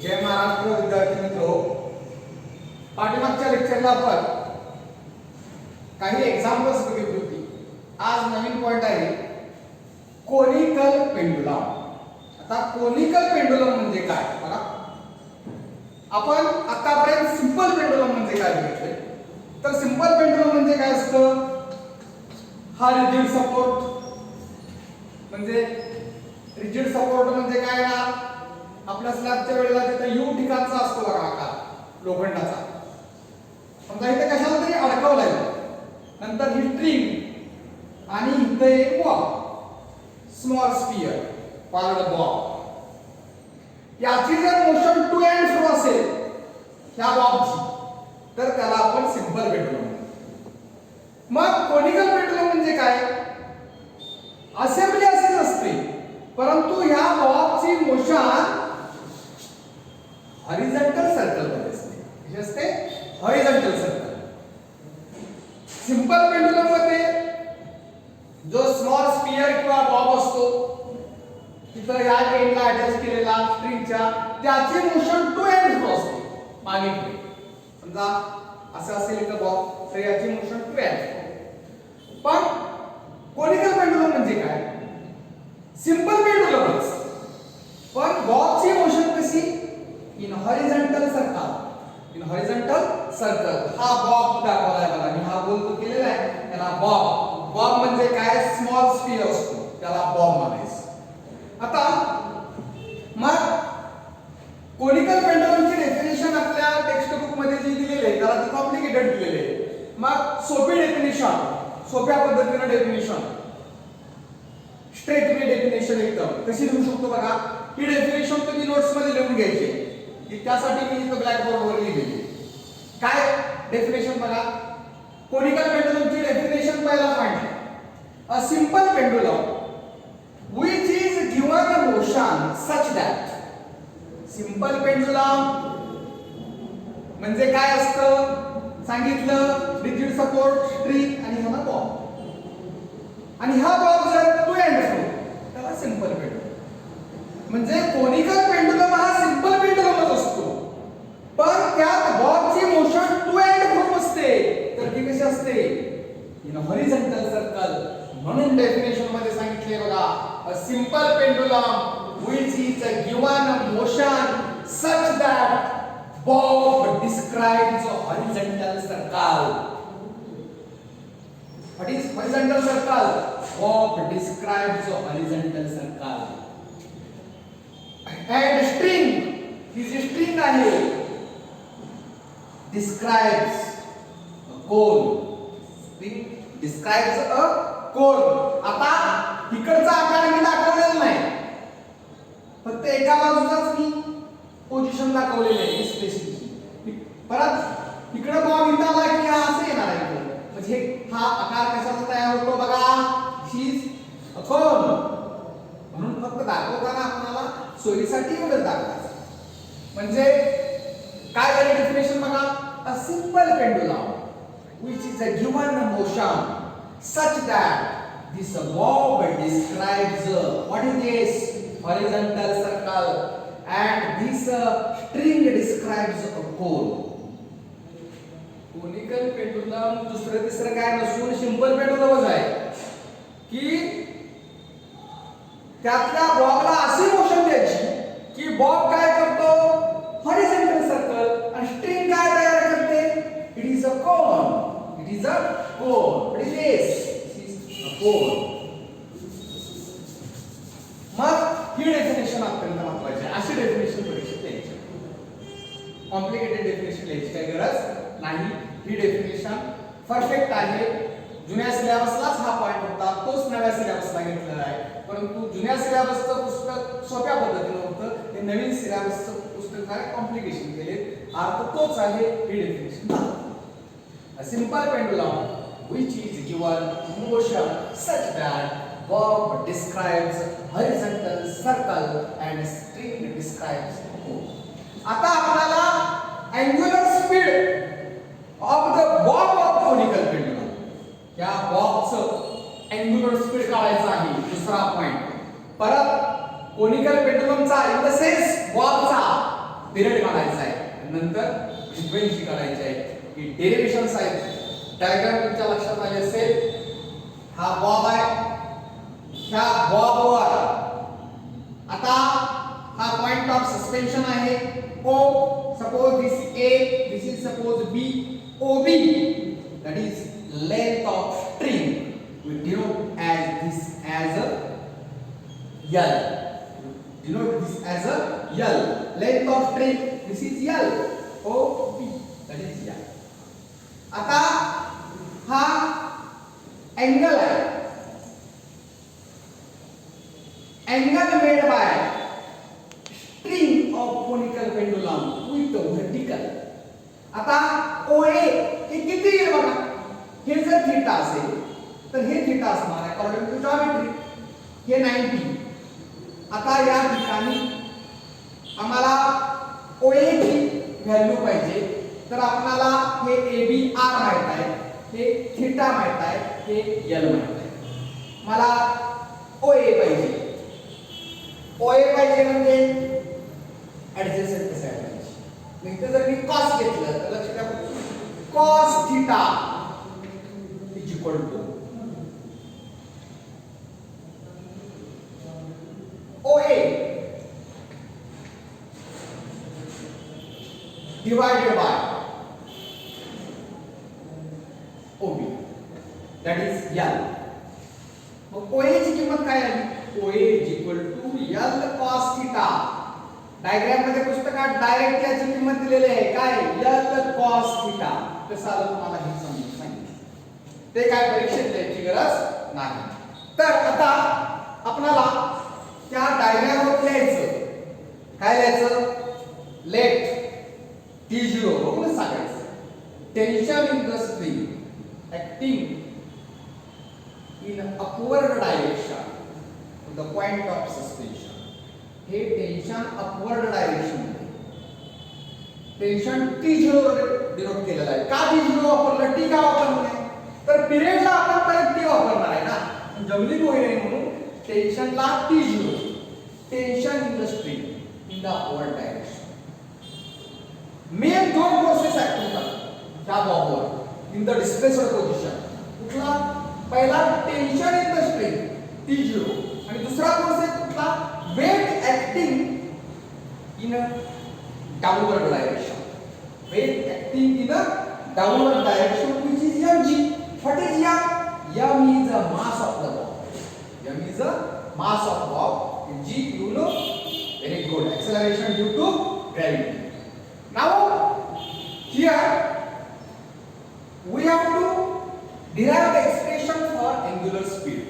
जय महाराष्ट्र विद्यार्थी मित्रो, पाठीमागच्या लेक्चरला आपण काही एक्झाम्पल्स बघितली होती. आज नवीन पॉइंट आहे कोनिकल पेंडुलम. आता कोनिकल पेंडुलम म्हणजे काय बघा. आपण आतापर्यंत सिंपल पेंडुलम म्हणजे काय बघितले. तर सिंपल पेंडुलम म्हणजे काय असतं, हा रिजिड सपोर्ट म्हणजे रिजिड सपोर्ट म्हणजे काय ना, आपल्या स्लॅबच्या वेळेला तिथे यू ठिकाणचा असतो बघा आकार लोखंडाचा. समजा इथे कशाला तरी अडकवलाय, नंतर ही स्ट्रिंग आणि इथे एक Bob small sphere called Bob. याची जर मोशन टू अँड फ्रो असेल ह्या बॉबची, तर त्याला आपण सिंपल पेंडुलम म्हणतो. मग कोनिकल पेंडुलम म्हणजे काय, असेंबली असेच असते, परंतु ह्या बॉबची मोशन हॉरिझॉन्टल सर्कल मध्ये असते. कशी असते, हॉरिझॉन्टल सर्कल. सिंपल पेंडुलम मध्ये जो स्मॉल स्फिअर किंवा बॉब असतो, तिथं या एंडला अटॅच केलेला स्ट्रिंगच्या, त्याची मोशन टू अँड फ्रो असते, मागे पुढे. समजा असं असेल इथं बॉब, तर याची मोशन टू अँड फ्रो. पण कोनिकल पेंडुलम म्हणजे काय, सिंपल पेंडुलमच, पण बॉबची मोशन कशी, in horizontal circle. In horizontal circle. हा बॉब दाखवलाय बघा, मी हा गोल केलेला आहे, त्याला बॉब. बॉब म्हणजे काय, स्मॉल स्फिअर असतो, त्याला बॉब म्हणायचं. आता मग कोनिकल पेंडुलमची डेफिनेशन आपल्या टेक्स्ट बुक मध्ये जी दिलेली आहे त्याला ती कॉम्प्लिकेटेड दिलेली आहे. मग सोपी डेफिनेशन, सोप्या पद्धतीने डेफिनेशन, स्ट्रेट वे डेफिनेशन एकदम कशी लिहू शकतो बघा. ही डेफिनेशन तुम्ही नोट्स मध्ये लिहून घ्यायची, त्यासाठी मी इथं ब्लॅक बोर्ड वर लिहिलेली. काय डेफिनेशन बघा, कोनिकल पेंडुलमची डेफिनेशन पहिला पॉइंट आहे, a simple pendulum which is given a motion such that. Simple pendulum म्हणजे काय असतं सांगितलं, रिजिड सपोर्ट स्ट्रिंग आणि हा बॉब, आणि हा बॉब जर टू अँड फ्रो त्याला सिंपल पेंडुलम. म्हणजे कोनिकल पेंडुलम हा सिंपल पेंडुलमच असतो, पण त्यात बॉबची मोशन टू अँड फ्रो असते, तर ती कशी असते, इन हॉरिझॉन्टल सर्कल. म्हणून डेफिनेशन मध्ये सांगितले बघा, a simple pendulum which is given a motion such that bob describes a horizontal circle. What is horizontal circle? Bob describes a horizontal circle. And string, he G string आहे, describes a cone. String describes a cone. आता इकडचा आकार मी दाखवलेला नाही, फक्त एका बाजूचाच मी position दाखवलेली आहे स्पेसिफिक. परत इकडे बॉब इथं आला की हा असं येणार आहे, म्हणजे हा आकार कशाचा तयार होतो बघा, हीच अ कोन. म्हणून फक्त दाखवताना आपल्याला सोयीसाठी एवढंच दाखवायचं. म्हणजे काय झालं डेफिनेशन बघा, a simple pendulum which is a given motion such that this bob describes what is this, horizontal circle, and this string describes a cone. Conical pendulum दुसरं तिसरं काय नसून सिंपल पेंडुलमच आहे, की त्यातल्या बॉबला अशी मोशन द्यायची की बॉब काय करतो, हॉरिझॉन्टल सर्कल, आणि स्ट्रिंग काय तयार करते, it is a cone. It is a cone. What is this, cone. मग ही डेफिनेशन अत्यंत महत्त्वाची आहे. अशी डेफिनेशन परीक्षेत लिहायची, कॉम्प्लिकेटेड डेफिनेशन लिहायची काही गरज नाही. ही डेफिनेशन परफेक्ट आहे. जुन्या सिलेबसलाच हा पॉइंट होता, तोच नव्या सिलेबसला घेतलेला आहे, परंतु जुन्या सिलेबसचं पुस्तक सोप्या पद्धतीने होतं, हे नवीन सिलेबसचं पुस्तक काय कॉम्प्लिकेशन केले. अर्थ तोच आहे. ही definition, a simple pendulum which is given motion such that bob describes horizontal circle and string describes cone. आता आपल्याला angular speed of the bob of conical pendulum, या बॉबचं angular speed काढायचं आहे. दुसरा पॉइंट, परत कोनिकल पेंडुलमचा इन द सेन्स बॉबचा period काढायचा आहे, नंतर फ्रिक्वेन्सी काढायची आहे. ही डेरिव्हेशन्स आहेत. डायग्राम तुमच्या लक्षात आले असेल. हा बॉब आहे. ह्या बॉबवर आता हा पॉइंट ऑफ सस्पेन्शन आहे O. Suppose this A, this is suppose B. OB, that is length of string. We denote as this as a L. Denote this as a L. Length of string, this is L. OB, that is L. आता हा angle आहे. Angle made by string of conical pendulum with vertical. आता OA हे किती आहे बघा. हे जर थीटा असेल तर हे थीटा असणार आहे अकॉर्डिंग टू जॉमेट्री. हे 90. आता या ठिकाणी आम्हाला OA ची व्हॅल्यू पाहिजे, तर आपल्याला हे AB R माहित आहे, हे थीटा माहित आहे, हे L माहित आहे. मला OA पाहिजे. OA पाहिजे म्हणजे ऍडजसेंट कसं आहे पाहिजे. म्हणजे जर मी cos घेतलं तर लक्षात ठेवा cos theta is equal to OA divided by OB, that is L. मग OA ची किंमत काय आली? OA is equal to L cos theta. Diagram मध्ये पुस्तकात डायरेक्ट याची किंमत दिलेली आहे. काय? L cos theta. कसं आलं तुम्हाला हे समजून सांगितलं. ते काय परीक्षेत द्यायची गरज नाही. तर आता आपल्याला त्या डायग्रामवर लिहायचं. काय लिहायचं? लेट T0 बघून सांगायचं. Tension in the spring acting in upward direction to the point of suspension. हे tension upward direction tension T0 denote केलेलं आहे. का T0 वापरलं? T का वापरलं नाही? तर पिरियडला आपण परत T वापरणार आहे ना, जमली होई नाही म्हणून टेन्शनला T0. Tension in the spring in the upward direction. Main दोन फोर्सेस ऍक्ट होतात त्या बॉबवर इन द डिस्प्लेस्ड पोझिशन. कुठला? पहिला tension in the spring T0 आणि दुसरा फोर्स आहे कुठला? Weight acting in a downward direction. Weight acting in a downward direction which is mg. What is m? M is a mass of the ball. M is a mass of ball. G you know very good. Acceleration due to gravity. Now here we have to derive the expression for angular speed.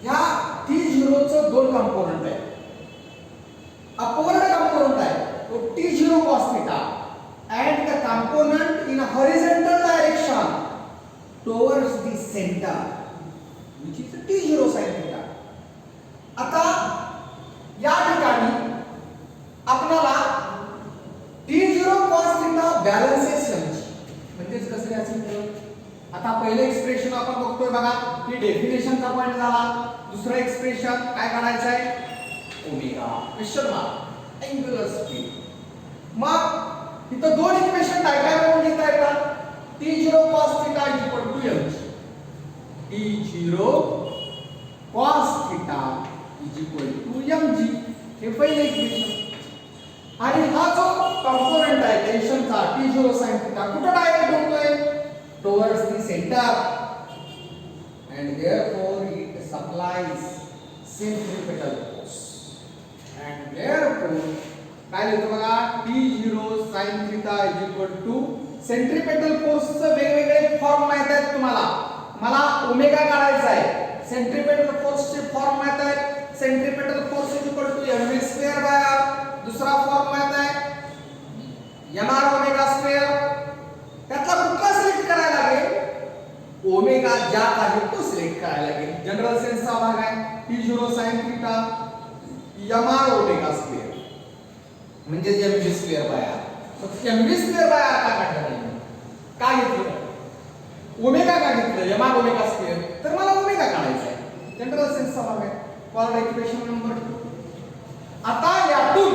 ह्या T0 चं दोन component आहे. Upward component आहे तो T0 cos theta and the component in a horizontal direction towards the center which is T0 sin theta. आता या ठिकाणी आपल्याला T0 cos theta बॅलन्सेस समजी म्हणजेच कसं लिहायचं. आता पहिलं एक्सप्रेशन आपण बघतोय बघा, ही डेफिनेशनचा पॉइंट झाला. दुसरं एक्सप्रेशन काय काढायचं आहे? Omega question mark angular speed. मग इथं दोन इक्वेशन डायग्राम लिहिता येतात. T0 cos theta is equal to mg. T0 cos theta is equal to mg. हे पहिलं इक्वेशन. आणि हा जो कंपोनेंट आहे टेन्शनचा T0 sin theta कुठे डायरेक्ट होतोय? Towards the center, and therefore it supplies centripetal force. And therefore, काय लिहितो बघा? T0 sin theta is equal to centripetal force चे वेगवेगळे फॉर्म माहित आहेत तुम्हाला. मला ओमेगा काढायचा आहे. सेंट्रिपेटल फोर्स चे फॉर्म माहित आहे. Centripetal force is equal to mv square by r. दुसरा फॉर्म माहित आहे mr ओमेगा स्क्वेअर. त्यातला कुठला सिलेक्ट करायला लागेल? ओमेगा ज्यात आहे तो सिलेक्ट करायला लागेल. जनरल सेन्सचा भाग आहे T0 sin theta mr omega square म्हणजे mv स्क्वेअर बाय r. तर mv स्क्वेअर बाय r का काढलं नाही? का घेतलं? ओमेगा का घेतलं? mr omega square. तर मला ओमेगा काढायचा आहे. जनरल सेन्सचा भाग आहे. कॉर्ड इक्वेशन नंबर 2. आता यातून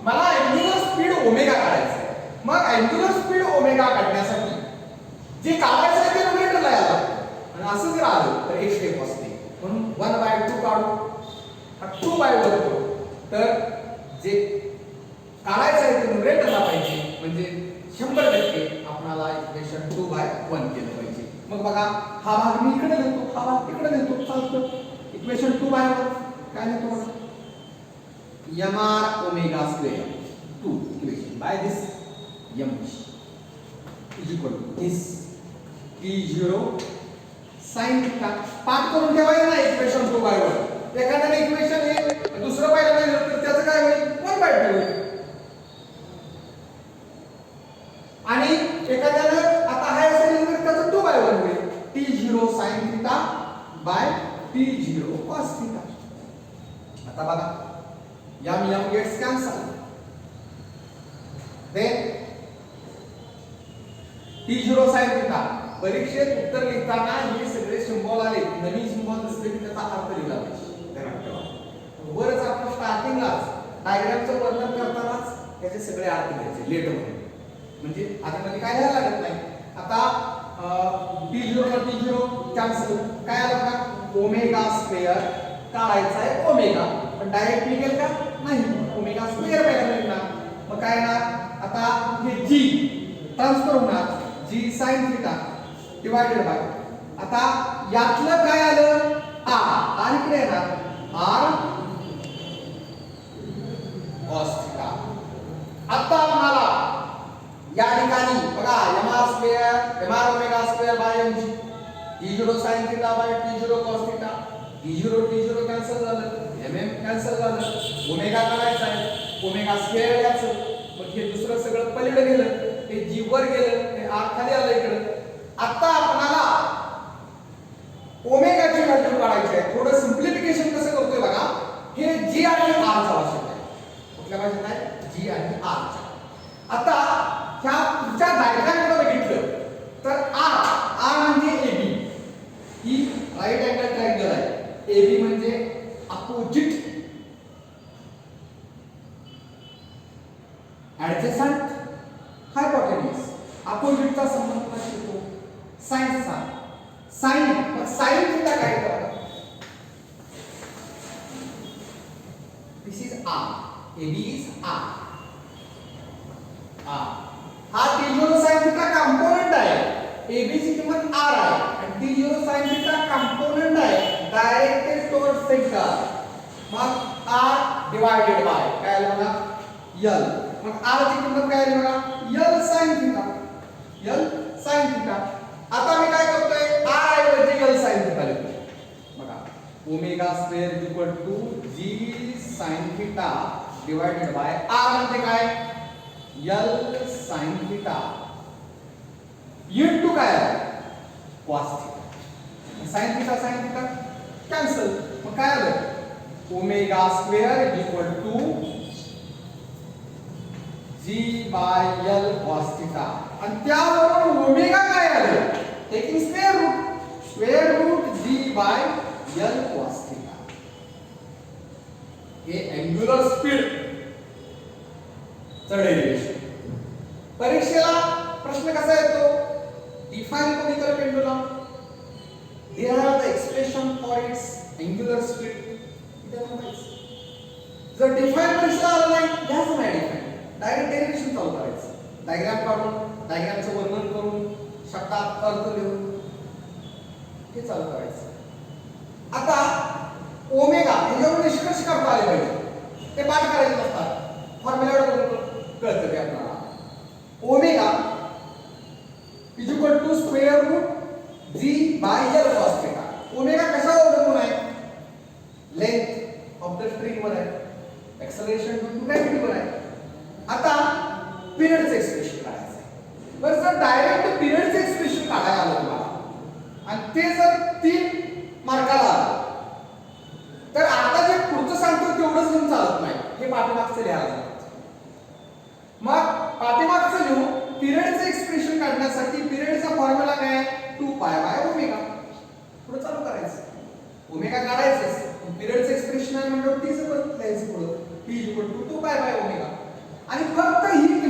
मला अँग्युलर स्पीड ओमेगा काढायचं आहे. मग अँग्युलर स्पीड ओमेगा काढण्यासाठी जे काढायचं आहे ते न्यूमरेटरला यायला लागतं आणि असं जर आलं तर एक स्टेप असते. म्हणून 1/2 काढू, 2/1 करू. तर जे काढायचं आहे ते न्यूमरेटरला पाहिजे, म्हणजे 100% आपल्याला इक्वेशन 2/1 केलं पाहिजे. मग बघा हा भाग मी इकडे लिहितो, हा भाग इकडे लिहितो, चालतं. इक्वेशन 2/1 काय लिहितो बघा, mr omega square 2 equation by this m is equal to this t0 sin theta. पाठ करून ठेवायचं ना इक्वेशन 2/1. एखाद्याने इक्वेशन हे दुसरं पाहिलं नाही तर त्याचं काय होईल, 1/2 होईल. आणि एखाद्यानं आता हाय असेल तर त्याचं 2/1 होईल. t0 sin theta by t0 cos theta. आता बघा m gets cancelled. Then t0 sin theta. परीक्षेत उत्तर लिहिताना हे सगळे सिंबल आले, नवीन सिंबल दिसले की त्याचा अर्थ लिहिला पाहिजे. ध्यानात ठेवा. वरच आपण स्टार्टिंगलाच डायग्रामचं वर्णन करतानाच त्याचे सगळे अर्थ घ्यायचे लेट मध्ये, म्हणजे आधीमध्ये काय लिहायला लागत नाही. आता t0 कॅन्सल, काय आलं का, ओमेगा स्क्वेअर काढायचा आहे ओमेगा, पण डायरेक्ट निघेल का, नाही, ओमेगा स्क्वेअर पहिला निघणार. मग काय ना, आता हे g ट्रान्सफर होणार, g sin theta divided bye, आता यातलं काय आलं, r इकडे येणार, r cos थीटा. आता आम्हाला या ठिकाणी बघा mr square mr omega square by mg, t0 sin theta by t0 cos theta, t0 cancel झालं, mm कॅन्सल झालं, ओमेगा काढायचा आहे, ओमेगा स्क्वेअर याचं. मग हे दुसरं सगळं पलीकडे गेलं, हे g वर गेलं, हे r खाली आलं इकडे. आता आपल्याला ओमेगाची व्हॅल्यू काढायची आहे. थोडं सिंपलिफिकेशन कसं करतोय बघा, हे g आणि r चा भाषेत आहे. कुठल्या भाषेत आहे, g आणि r चा. आता ह्या पुढच्या डायग्रामकडे बघितलं तर r म्हणजे ab, ही राईट अँगल ट्रायंगल आहे. ab म्हणजे अपोजिट ऍडजसंट हायपोटेन्यूज, अपोजिटचा संबंध शिकतो साइनचा. साइन, मग साइन थीटा काय करतो, this is r, ab is r. हा t0 sin थीटा कंपोनेंट आहे, ab ची किंमत r आहे आणि t0 sin थीटा कंपोनेंट आहे डायरेक्टेड टुवर्ड्स सेंटर. मग r डिवाइडेड बाय काय आलं बघा, l. मग r ची किंमत काय आली बघा, l sin theta, l sin theta. आता मी काय करतोय, r ऐवजी l sin थीटा लिहितो. बघा omega square equal to g sin theta divided by r म्हणजे काय, l sin थीटा इनटू काय cos theta. sin theta cancel, मग काय आलं, omega square equal to g by l cos theta. आणि त्यावरून ओमेगा काय आलं, taking square root g by l cos theta. हे अँग्युलर स्पीड डेरिव्हेशन. परीक्षेला प्रश्न कसा येतो, define conical pendulum, here are the expression for its angular speed. जर डिफाइन परीक्षा आला नाही, घ्यायचं नाही डिफाइन, डायरेक्ट डेरिव्हेशन चालू करायचं. डायग्राम काढून, डायग्रामचं वर्णन करून, शब्दात अर्थ लिहून हे चालू करायचं. आता ओमेगा याच्यावर निष्कर्ष काढता आले पाहिजे, ते पाठ करायचे नसतात, फॉर्म्युला कळतं ते आपल्याला. Omega is equal to square root g by l cos theta. Omega कशावर अवलंबून आहे, लेंथ ऑफ द स्ट्रिंग वर आहे, एक्सेलरेशन ड्यू टू ग्रॅव्हिटी वर आहे. आता पिरियडचं एक्सप्रेशन काढायचं आहे. बरं, जर डायरेक्ट पिरियडचं एक्सप्रेशन काढायला आलं तुम्हाला आणि ते जर 3 मार्काला आलं तर आता जे पुढचं सांगतो तेवढंच लिहून चालत नाही, हे पाठीमागचं लिहायला लागतं. मग पाठीमागचं लिहून पिरियडचं एक्सप्रेशन काढण्यासाठी पिरियडचा फॉर्म्युला काय, 2 पाय बाय ओमेगा. पुढे चालू करायचं, ओमेगा काढायचं, पिरियडचं एक्सप्रेशन आहे म्हणजे t चं परत लिहायचं पुढे, t 2 पाय बाय ओमेगा. आणि फक्त ही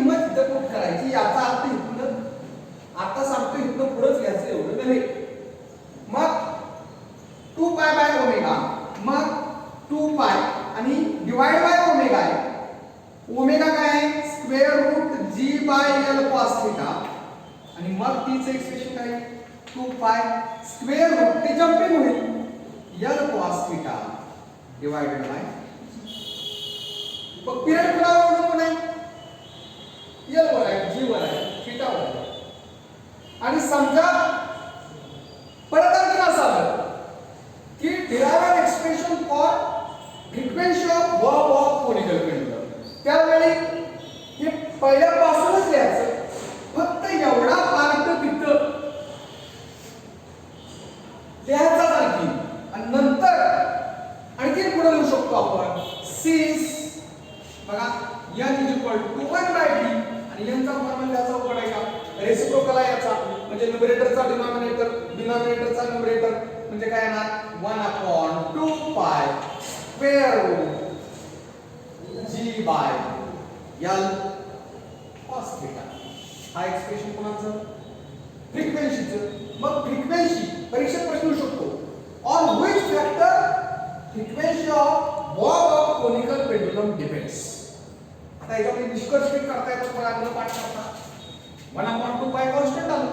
ओमेगा काय आहे square root g by l cos theta आणि मग तीच एक्सप्रेशन काय 2 पाय स्क्वेअर रूट ते जंपिंग होईल l cos थीटा डिवाइडेड बाय मग पिरियड कुणावर अवलंबून आहे l वर आहे g वर आहे थीटा वर आहे आणि समजा परत आणखी असं आलं की derive an expression for frequency of वर्ब ऑफ कोनिकल पेंडुलम त्यावेळी हे पहिल्यापासूनच लिहायचं फक्त एवढा पार्ट तिथं लिहायचा आणखी आणि नंतर आणखी पुढे लिहू शकतो आपण सिन्स बघा n = 1/d आणि n चा फॉर्म्युला त्याचा उपयोग आहे का रेसिप्रोकल आहे याचा म्हणजे न्यूमरेटरचा डिनॉमिनेटर डिनॉमिनेटरचा न्यूमरेटर म्हणजे काय येणार 1/2 pi square root g by l cos theta हा एक्सप्रेशन कोणाचं फ्रिक्वेन्सीचं मग फ्रिक्वेन्सी परीक्षेत प्रश्न येऊ शकतो on which factor frequency of वर्ब ऑफ कोनिकल पेंडुलम डिपेंड्स आता याच्यामध्ये निष्कर्ष करता येतो पण आपलं पाठ करता 1/2 पाय कॉन्स्टंट आलं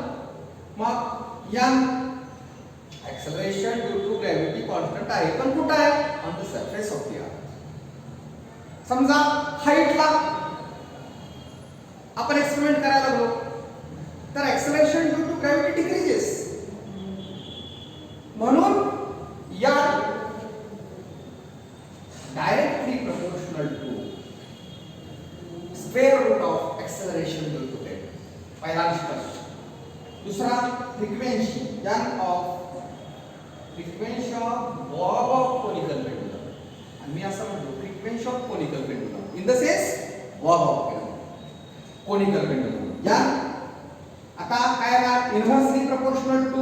मग n acceleration due to gravity constant आहे पण कुठे आहे on the surface of the earth समजा हाईटला आपण एक्सपेरिमेंट करायला लागलो तर acceleration due to gravity decreases म्हणून या directly proportional to square root of acceleration due to gravity पहिला निष्कर्ष दूसरा frequency n of frequency of verb of conical pendulum आणि मी असं म्हणतो frequency of conical pendulum in the sense verb of conical pendulum या आता काय आहे inversely proportional to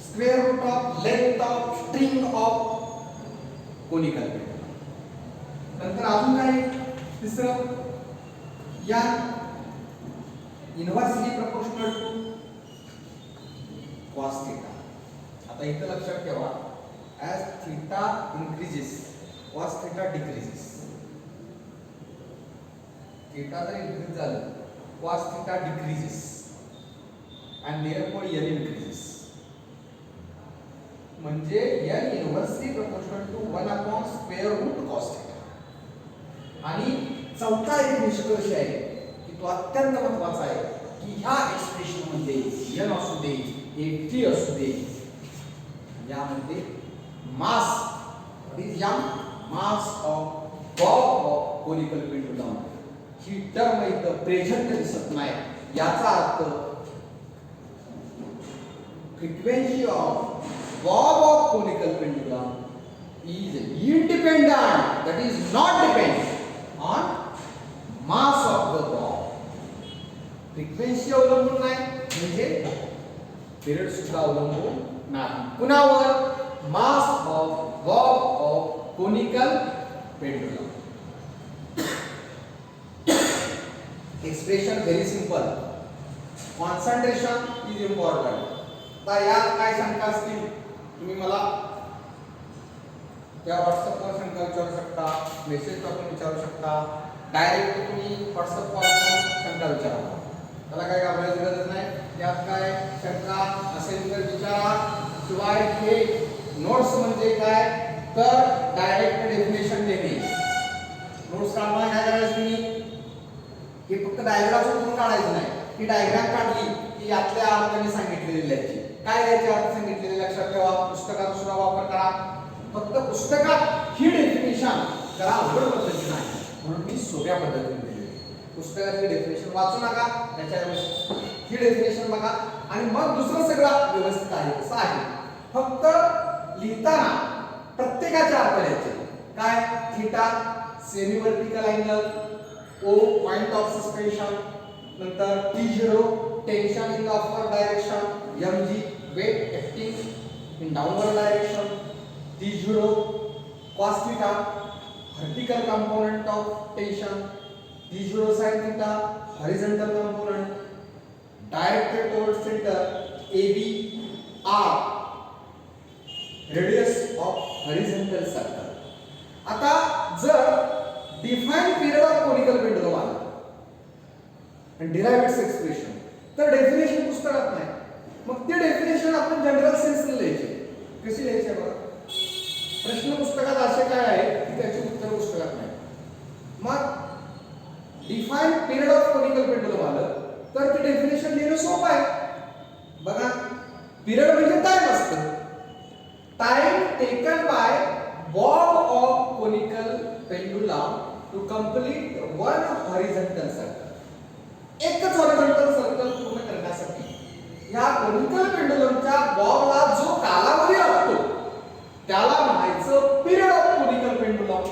square root of length of string of conical pendulum नंतर अजून काय तिसरं या inversely proportional to cos theta आता इथे लक्षात ठेवा as theta increases cos theta decreases theta जर increase झालं cos theta decreases and therefore n increases म्हणजे n inversely proportional to 1 upon square root cos theta आणि चौथा एक निष्कर्ष आहे की तो अत्यंत महत्त्वाचा आहे की ह्या एक्सप्रेशन मध्ये n असू दे t असू दे यामध्ये mass is m mass of Bob of conical pendulum he term इथं प्रेझेंट दिसत नाही याचा अर्थ frequency of Bob of conical pendulum is independent that is not depend on mass of the bob frequency अवलंबून नाही म्हणजे पिरियड सुद्धा अवलंबून नाही कुणावर mass of Bob of conical pendulum expression very simple concentration is important आता यात काय शंका असतील तुम्ही मला त्या व्हॉट्सअपवर शंका विचारू शकता मेसेज टाकून विचारू शकता डायरेक्ट तुम्ही व्हॉट्सअपवर शंका विचारा त्याला काय घाबरायची गरज नाही यात काय शंका असेल तर विचारा शिवाय हे नोट्स म्हणजे काय तर डायरेक्ट डेफिनेशन देणे नोट्स काढताना काय करायचं तुम्ही हे फक्त डायग्राम सोडून काढायचं नाही ही डायग्राम काढली की यातल्या अर्थाने सांगितलेली आहे काय याचे अर्थ सांगितलेले लक्षात ठेवा पुस्तकाचा सुद्धा वापर करा फक्त पुस्तकात ही डेफिनेशन जरा अवघड पद्धतीने आहे म्हणून मी सोप्या पद्धतीने दिली पुस्तकाची डेफिनेशन वाचू नका त्याच्याऐवजी ही डेफिनेशन बघा आणि मग दुसरं सगळं व्यवस्थित आहे कसं आहे फक्त लिहिताना प्रत्येकाच्या अर्थ लिहायचे काय theta semi vertical angle O point of suspension नंतर T0 tension in the upward direction mg weight acting in downward direction T0 cos theta vertical component of tension T0 sin theta horizontal component directed towards center AB R radius of horizontal circle आता जर define period of conical pendulum आला आणि derive its expression, तर definition पुस्तकात नाही. मग ते definition आपण जनरल सेन्सने लिहायचे. कशी लिहायचे बघा, प्रश्न पुस्तकात असे काय आहेत की त्याची उत्तर पुस्तकात नाही. मग define period of conical pendulum आलं तर ते डेफिनेशन लिहिणं सोपं आहे. बघा, पिरियड म्हणजे टाइम असतं. Time taken by bob of conical pendulum to complete one horizontal circle. एकच हॉरिझॉन्टल सर्कल पूर्ण करण्यासाठी या कोनिकल पेंडुलमच्या बॉबला जो कालावधी लागतो त्याला म्हणायचं पिरियड ऑफ कोनिकल पेंडुलम.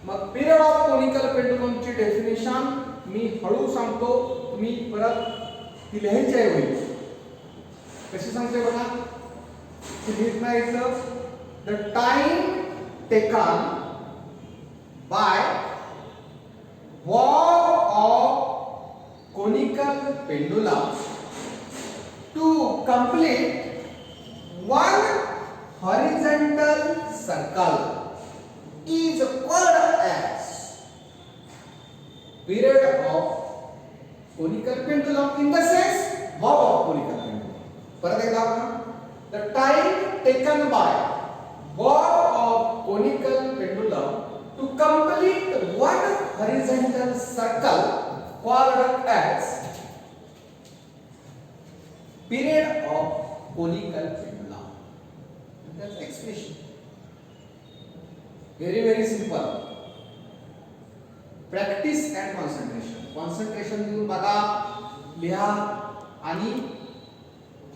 मग पिरियड ऑफ कोनिकल पेंडुलमची डेफिनेशन मी हळू सांगतो, तुम्ही परत ती लिहायची आहे. कशी सांगते बघा, ती लिहित नाही इथं. The time taken by bob of conical pendulum to complete one horizontal circle is called as period of conical pendulum in the sense bob of conical pendulum. परत एकदा बघा, the time taken by bob of conical pendulum to complete one horizontal circle called as period of conical pendulum. That's expression. Very simple. Practice and concentration. Concentration देऊन बघा, लिहा आणि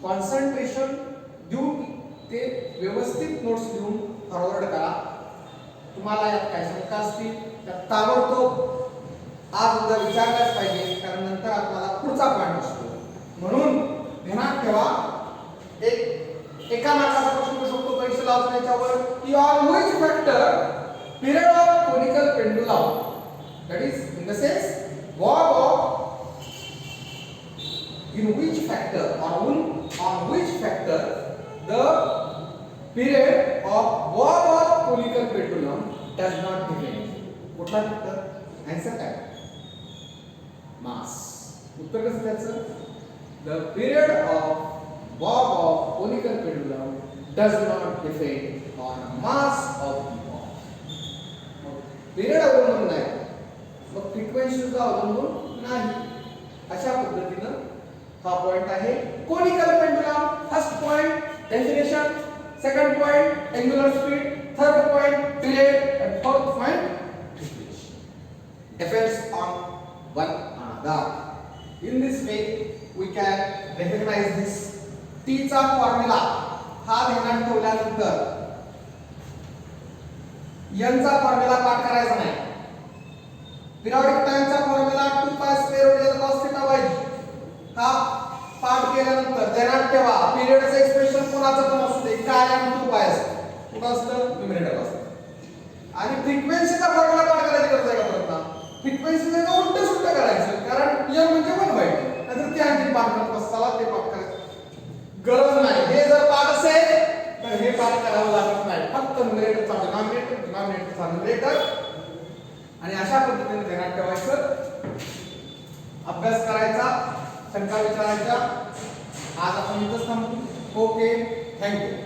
concentration देऊन ते व्यवस्थित नोट्स लिहून फॉरवर्ड करा. तुम्हाला यात काय शंका असतील तर ताबडतोब आज उद्या विचारल्याच पाहिजे, कारण नंतर आपल्याला पुढचा पॉइंट असतो. म्हणून ध्यानात ठेवा, एका मार्काचा प्रश्न करू शकतो परीक्षेला असण्याच्यावर की on which factor period of conical pendulum, that is in the sense bob of in which factor or on which factor the period of bob of conical pendulum does not depend. कुठला factor? Answer काय? मास. उत्तर कसं द्यायचं? The period of bob of conical pendulum does not depend on mass of the bob. Period अवलंबून नाही, मग frequency सुद्धा अवलंबून नाही. अशा पद्धतीनं हा पॉइंट आहे conical pendulum. First point definition, second point angular speed, third point period, and fourth point definition. Depends on one another. In this way we can recognize this. T चा फॉर्म्युला हा ध्यानात ठेवल्यानंतर n चा formula पाठ करायचा नाही. Periodic time चा formula 2 pi square root L cos theta y हा पाठ केल्यानंतर ध्यानात ठेवा, पिरियडचं एक्सप्रेशन कोणाचं पण असू दे, काय आणि 2 पाय असतं, कुठं असतं? न्यूमरेटर असतं. आणि फ्रिक्वेन्सीचा फॉर्म्युला पाठ करायची गरज आहे का परत? फ्रिक्वेन्सीचं उलट सुलट करायचं, कारण n म्हणजे 1/2. नाहीतर ते आणखी पाठ करत बसाला, ते पाठ करायचं गरज नाही. हे जर पाठ असेल तर हे पाठ करावं लागत नाही, फक्त न्यूमरेटरचा डिनॉमिनेटर, डिनॉमिनेटरचा न्यूमरेटर. आणि अशा पद्धतीने ध्यानात ठेवायचं, अभ्यास करायचा, शंका विचारायच्या. आज आपण इथंच थांबू. Okay, thank you.